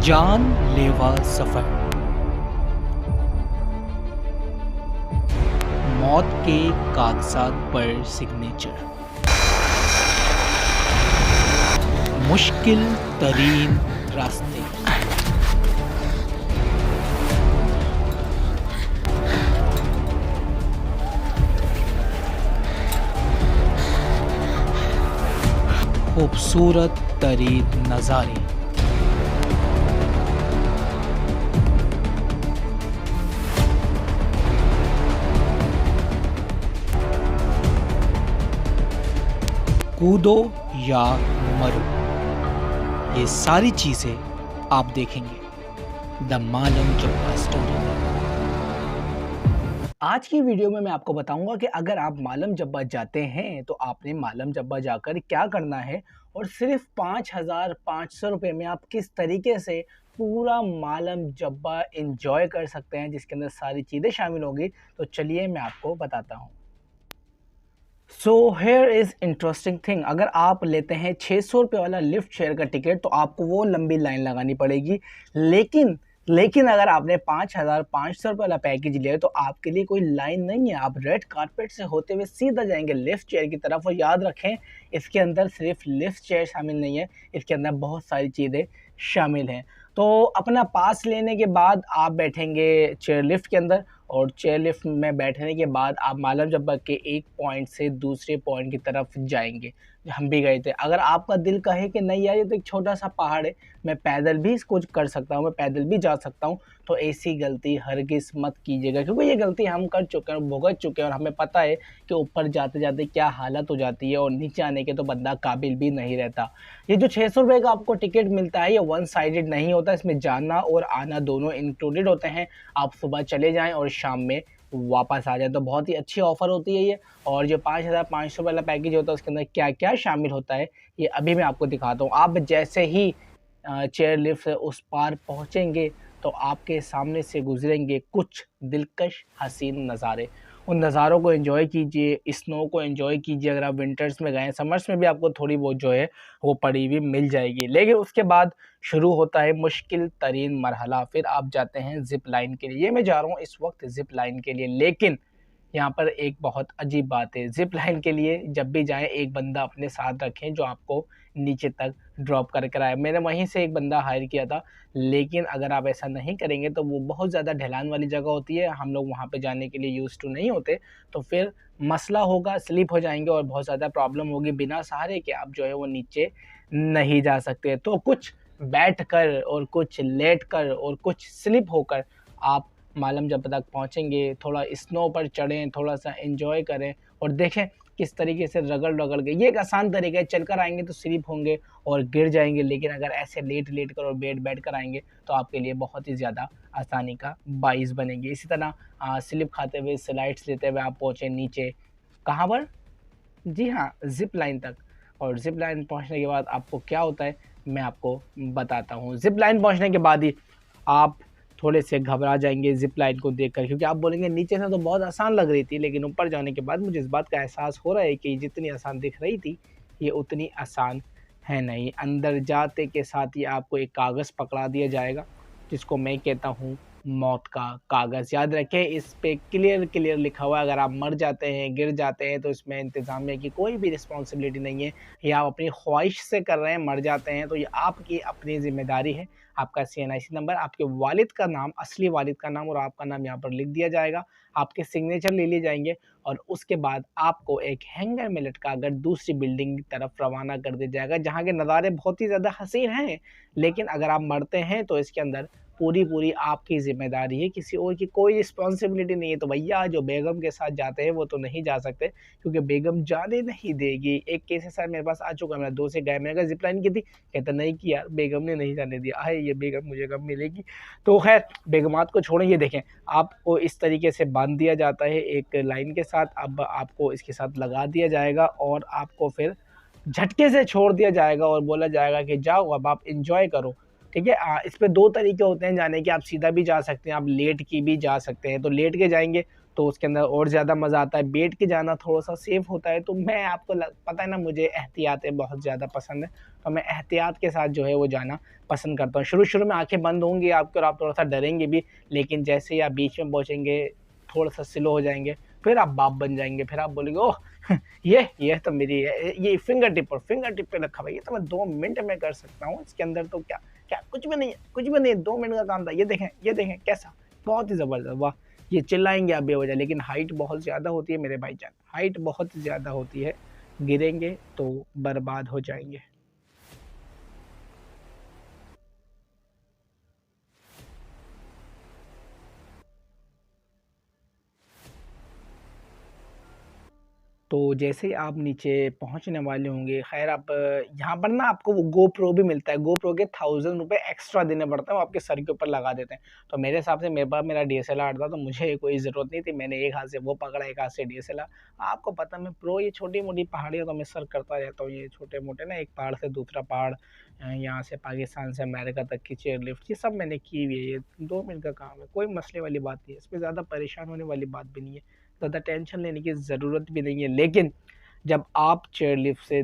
जानलेवा सफर, मौत के कागजात पर सिग्नेचर, मुश्किल तरीन रास्ते, खूबसूरत तरीन नज़ारे, कूदो या मरो, ये सारी चीज़ें आप देखेंगे द मालम जब्बा स्टोरी। आज की वीडियो में मैं आपको बताऊंगा कि अगर आप मालम जब्बा जाते हैं तो आपने मालम जब्बा जाकर क्या करना है और सिर्फ 5,500 रुपये में आप किस तरीके से पूरा मालम जब्बा एंजॉय कर सकते हैं, जिसके अंदर सारी चीज़ें शामिल होंगी। तो चलिए मैं आपको बताता हूँ। So here is interesting thing, अगर आप लेते हैं 600 रुपये वाला लिफ्ट शेयर का टिकट तो आपको वो लंबी लाइन लगानी पड़ेगी। लेकिन अगर आपने 5,500 रुपये वाला पैकेज लिया है तो आपके लिए कोई लाइन नहीं है। आप रेड कारपेट से होते हुए सीधा जाएंगे लिफ्ट चेयर की तरफ। और याद रखें, इसके अंदर सिर्फ लिफ्ट चेयर शामिल नहीं है, इसके अंदर बहुत सारी चीज़ें शामिल हैं। तो अपना पास लेने के बाद आप बैठेंगे चेयर लिफ्ट के अंदर, और चेयर लिफ्ट में बैठने के बाद आप मालम जब्बा के एक पॉइंट से दूसरे पॉइंट की तरफ जाएंगे। हम भी गए थे। अगर आपका दिल कहे कि नहीं यार ये तो एक छोटा सा पहाड़ है, मैं पैदल भी इसको कर सकता हूँ, मैं पैदल भी जा सकता हूँ, तो ऐसी गलती हरगिज़ मत कीजिएगा, क्योंकि ये गलती हम कर चुके हैं, भुगत चुके हैं और हमें पता है कि ऊपर जाते जाते क्या हालत हो जाती है और नीचे आने के तो बंदा काबिल भी नहीं रहता। ये जो 600 रुपये का आपको टिकट मिलता है ये वन साइडेड नहीं होता, इसमें जाना और आना दोनों इंक्लूडेड होते हैं। आप सुबह चले जाएँ और शाम में वापस आ जाए, तो बहुत ही अच्छी ऑफ़र होती है ये। और जो 5,500 वाला पैकेज होता है उसके अंदर क्या क्या शामिल होता है ये अभी मैं आपको दिखाता हूँ। आप जैसे ही चेयर लिफ्ट से उस पार पहुँचेंगे तो आपके सामने से गुजरेंगे कुछ दिलकश हसीन नज़ारे। उन नज़ारों को एंजॉय कीजिए, स्नो को एंजॉय कीजिए। अगर आप विंटर्स में गए, समर्स में भी आपको थोड़ी बहुत जो है वो पड़ी हुई मिल जाएगी। लेकिन उसके बाद शुरू होता है मुश्किल तरीन मरहला, फिर आप जाते हैं ज़िप लाइन के लिए। मैं जा रहा हूँ इस वक्त ज़िप लाइन के लिए, लेकिन यहाँ पर एक बहुत अजीब बात है। ज़िप लाइन के लिए जब भी जाएँ एक बंदा अपने साथ रखें जो आपको नीचे तक ड्रॉप कर कर आए। मैंने वहीं से एक बंदा हायर किया था, लेकिन अगर आप ऐसा नहीं करेंगे तो वो बहुत ज़्यादा ढलान वाली जगह होती है, हम लोग वहाँ पे जाने के लिए यूज़ टू नहीं होते, तो फिर मसला होगा, स्लिप हो जाएंगे और बहुत ज़्यादा प्रॉब्लम होगी। बिना सहारे के आप जो है वो नीचे नहीं जा सकते। तो कुछ बैठ कर और कुछ लेट कर और कुछ स्लिप होकर आप मालम जब तक पहुँचेंगे। थोड़ा स्नो पर चढ़ें, थोड़ा-सा एन्जॉय करें और देखें किस तरीके से रगड़-रगड़ के। ये एक आसान तरीका है, चलकर आएँगे तो स्लिप होंगे और गिर जाएँगे, लेकिन अगर ऐसे लेट-लेट कर और बैठ कर आएँगे तो आपके लिए बहुत ही ज़्यादा आसानी का बाइस बनेगी। इसी तरह स्लिप खाते हुए, स्लाइड्स लेते हुए आप पहुँचे नीचे, कहाँ पर? जी हाँ, ज़िप लाइन तक। और ज़िप लाइन पहुँचने के बाद आपको क्या होता है, मैं आपको बताता हूँ। ज़िप लाइन पहुँचने के बाद ही आप थोड़े से घबरा जाएँगे ज़िप लाइन को देखकर, क्योंकि आप बोलेंगे नीचे से तो बहुत आसान लग रही थी, लेकिन ऊपर जाने के बाद मुझे इस बात का एहसास हो रहा है कि जितनी आसान दिख रही थी, ये उतनी आसान है नहीं। अंदर जाते के साथ ही आपको एक कागज़ पकड़ा दिया जाएगा, जिसको मैं कहता हूँ मौत का कागज़। याद रखें, इस पे क्लियर लिखा हुआ है, अगर आप मर जाते हैं, गिर जाते हैं तो इसमें इंतज़ामिया की कोई भी रिस्पॉन्सिबिलिटी नहीं है। ये आप अपनी ख्वाहिश से कर रहे हैं, मर जाते हैं तो ये आपकी अपनी ज़िम्मेदारी है। आपका सीएनआईसी नंबर, आपके वालिद का नाम, असली वालिद का नाम और आपका नाम यहाँ पर लिख दिया जाएगा। आपके सिग्नेचर ले लिए जाएँगे और उसके बाद आपको एक हैंगर में लटकाकर दूसरी बिल्डिंग की तरफ रवाना कर दिया जाएगा, जहाँ के नज़ारे बहुत ही ज़्यादा हसीन हैं। लेकिन अगर आप मरते हैं तो इसके अंदर पूरी आपकी ज़िम्मेदारी है, किसी और की कोई रिस्पॉन्सिबिलिटी नहीं है। तो भैया जो बेगम के साथ जाते हैं वो तो नहीं जा सकते, क्योंकि बेगम जाने नहीं देगी। एक केस ऐसा मेरे पास आ चुका है, मेरे दोस्त से गए, मैंने कहा ज़िप लाइन की थी, कहता नहीं कि यार बेगम ने नहीं जाने दिया। है ये बेगम मुझे कब मिलेगी? तो खैर बेगमात को छोड़ें, ये देखें आपको इस तरीके से बांध दिया जाता है एक लाइन के साथ। अब आपको इसके साथ लगा दिया जाएगा और आपको फिर झटके से छोड़ दिया जाएगा और बोला जाएगा कि जाओ अब आप एंजॉय करो। ठीक है, इस पे 2 तरीके होते हैं जाने के, आप सीधा भी जा सकते हैं, आप लेट के भी जा सकते हैं। तो लेट के जाएँगे तो उसके अंदर और ज़्यादा मज़ा आता है। बैठ के जाना थोड़ा-सा सेफ होता है, तो मैं आपको पता है ना मुझे एहतियातें बहुत ज़्यादा पसंद है, तो मैं एहतियात के साथ जो है वो जाना पसंद करता हूँ। शुरू-शुरू में आँखें बंद होंगी आपकी और आप थोड़ा-सा डरेंगे भी, लेकिन जैसे ही आप बीच में पहुँचेंगे, थोड़ा-सा स्लो हो जाएँगे, फिर आप बाप बन जाएँगे, फिर आप बोलेंगे ओह! ये तो मेरी ये फिंगर टिप पे रखा हुआ है, ये तो मैं 2 मिनट में कर सकता हूँ, इसके अंदर तो क्या क्या कुछ भी नहीं है, कुछ भी नहीं है, 2 मिनट का काम था, ये देखें कैसा, बहुत ही ज़बरदस्त, वाह! ये चिल्लाएँगे आप बेवजह, लेकिन हाइट बहुत ज़्यादा होती है मेरे भाईजान, हाइट बहुत ज़्यादा होती है, गिरेंगे तो बर्बाद हो जाएँगे। तो जैसे ही आप नीचे पहुँचने वाले होंगे, ख़ैर आप यहाँ पर ना आपको वो गोप्रो भी मिलता है, गोप्रो के ₹1000 एक्स्ट्रा देने पड़ते हैं, वो आपके सर के ऊपर लगा देते हैं। तो मेरे हिसाब से मेरे पास मेरा डीएसएलआर था, तो मुझे कोई ज़रूरत नहीं थी, मैंने एक हाथ से वो पकड़ा, एक हाथ से डीएसएलआर। आपको पता है मैं प्रो ये छोटी-मोटी पहाड़ियों तो मैं सर करता रहता हूँ, ये छोटे-मोटे ना एक पहाड़ से दूसरा पहाड़ यहाँ से पाकिस्तान से अमेरिका तक की चेयर लिफ्ट, ये सब मैंने की हुई है, ये 2 मिनट का काम है, कोई मसले वाली बात नहीं है, इसमें ज़्यादा परेशान होने वाली बात भी नहीं है। ज़्यादा टेंशन लेने की ज़रूरत भी नहीं है। लेकिन जब आप चेयर लिफ्ट कह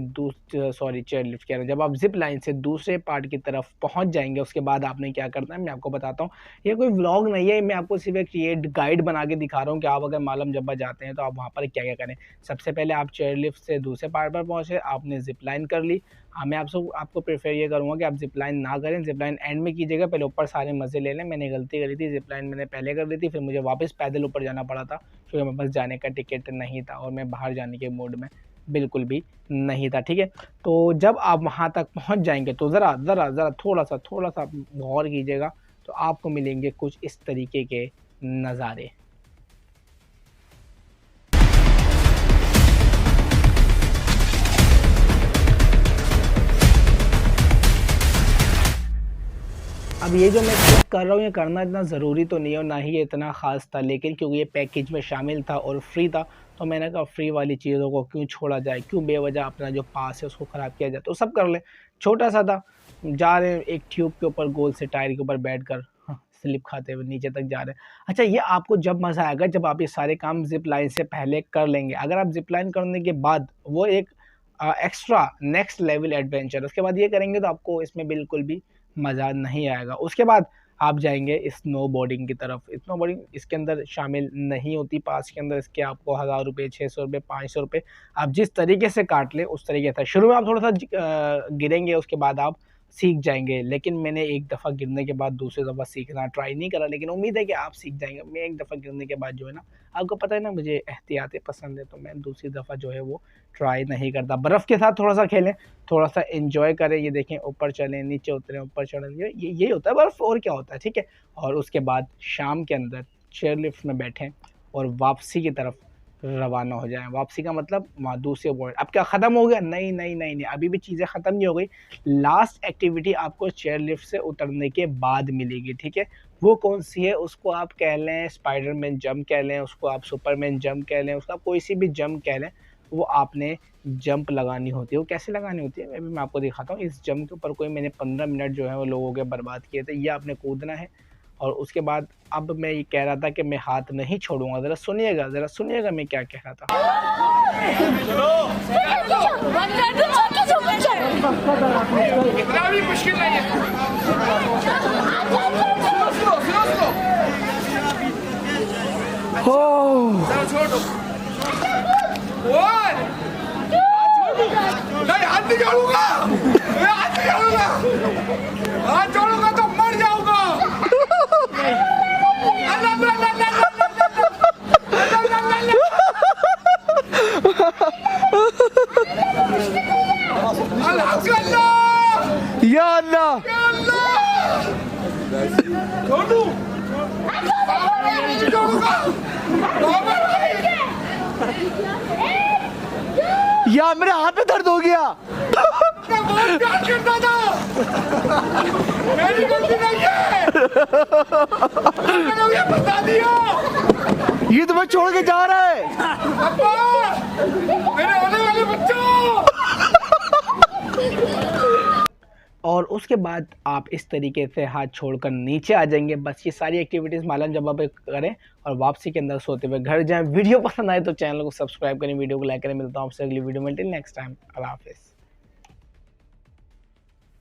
रहा हूँ, जब आप ज़िप लाइन से दूसरे पार्ट की तरफ पहुँच जाएँगे, उसके बाद आपने क्या करना है मैं आपको बताता हूँ। ये कोई व्लॉग नहीं है, मैं आपको सिर्फ़ एक ये गाइड बना के दिखा रहा हूँ कि आप अगर मालम जब्बा जाते हैं तो आप वहाँ पर क्या-क्या करें। सबसे पहले आप चेयर लिफ्ट से दूसरे पार्ट पर पहुँचे, आपने ज़िप लाइन कर ली। हाँ, मैं आपको प्रेफ़र ये करूँगा कि आप ज़िप लाइन ना करें, ज़िप लाइन एंड में कीजिएगा, पहले ऊपर सारे मज़े ले लें। मैंने गलती करी थी, ज़िप लाइन मैंने पहले कर ली थी, फिर मुझे वापस पैदल ऊपर जाना पड़ा था, क्योंकि मेरे पास जाने का टिकट नहीं था और मैं बाहर जाने के मूड में बिल्कुल भी नहीं था, ठीक है? तो जब आप वहाँ तक पहुँच जाएँगे तो ज़रा थोड़ा-सा आप गौर कीजिएगा, तो आपको मिलेंगे कुछ इस तरीके के नज़ारे। अब ये जो मैं चेक कर रहा हूँ, ये करना इतना ज़रूरी तो नहीं है और ना ही ये इतना ख़ास था, लेकिन क्योंकि ये पैकेज में शामिल था और फ्री था, तो मैंने कहा फ्री वाली चीज़ों को क्यों छोड़ा जाए, क्यों बेवजह अपना जो पास है उसको ख़राब किया जाए, तो सब कर लें। छोटा-सा था, जा रहे हैं एक ट्यूब के ऊपर गोल से टायर के ऊपर बैठकर स्लिप खाते हुए नीचे तक जा रहे हैं। अच्छा, ये आपको जब मज़ा आएगा जब आप ये सारे काम ज़िप लाइन से पहले कर लेंगे। अगर आप ज़िप लाइन करने के बाद वो एक एक्स्ट्रा नेक्स्ट लेवल एडवेंचर, उसके बाद ये करेंगे तो आपको इसमें बिल्कुल भी मज़ा नहीं आएगा। उसके बाद आप जाएँगे स्नोबोर्डिंग की तरफ। स्नोबोर्डिंग इसके अंदर शामिल नहीं होती, पास के अंदर इसके आपको ₹1000, ₹600, ₹500 आप जिस तरीके से काट लें उस तरीके से। शुरू में आप थोड़ा-सा गिरेंगे, उसके बाद आप सीख जाएँगे। लेकिन मैंने एक दफ़ा गिरने के बाद दूसरी दफ़ा सीखना ट्राई नहीं करा, लेकिन उम्मीद है कि आप सीख जाएँगे। मैं एक दफ़ा गिरने के बाद जो है ना, आपको पता है ना मुझे एहतियातें पसंद है, तो मैं दूसरी दफ़ा जो है वो ट्राई नहीं करता। बर्फ़ के साथ थोड़ा-सा खेलें, थोड़ा-सा एन्जॉय करें, ये देखें ऊपर चलें, नीचे उतरें, ऊपर चढ़ें, यही होता है बर्फ़, और क्या होता है, ठीक है? और उसके बाद शाम के अंदर चेयर लिफ्ट में बैठें और वापसी की तरफ रवाना हो जाएँ। वापसी का मतलब वहाँ दूसरे पॉइंट, अब क्या ख़त्म हो गया? नहीं, अभी भी चीज़ें ख़त्म नहीं हो गई। लास्ट एक्टिविटी आपको चेयर लिफ्ट से उतरने के बाद मिलेगी, ठीक है? वो कौन-सी है? उसको आप कह लें स्पाइडरमैन जंप कह लें, उसको आप सुपरमैन जंप कह लें, उसको आप कोई सी भी जंप कह लें, वो आपने जंप लगानी होती है। वो कैसे लगानी होती है? मैं आपको दिखाता हूँ। इस जंप के ऊपर कोई मैंने 15 मिनट जो है वो लोगों के बर्बाद किए थे। ये आपने कूदना है और उसके बाद अब मैं ये कह रहा था कि मैं हाथ नहीं छोड़ूँगा। ज़रा सुनिएगा मैं क्या कह रहा था। इतना भी मुश्किल नहीं है। छोड़ दो। नहीं, हाथ नहीं जोड़ूंगा, हाथ जोड़ूंगा तो मर जाऊंगा। या अल्लाह, या मेरे हाथ में दर्द हो गया। बहुत प्यार करता था, मेरी गलती नहीं है, मैंने बता दिया। ये तुम्हें छोड़ के जा रहा है। अब्बा, मेरे होने वाले बच्चों। और उसके बाद आप इस तरीके से हाथ छोड़कर नीचे आ जाएंगे। बस ये सारी एक्टिविटीज़ मालम जब्बा पे करें और वापसी के अंदर सोते हुए घर जाएं। वीडियो पसंद आए तो चैनल को सब्सक्राइब करें, वीडियो को लाइक करें। मिलता हूँ आपसे अगली वीडियो में। टिल नेक्स्ट टाइम, अल्लाह हाफिज़।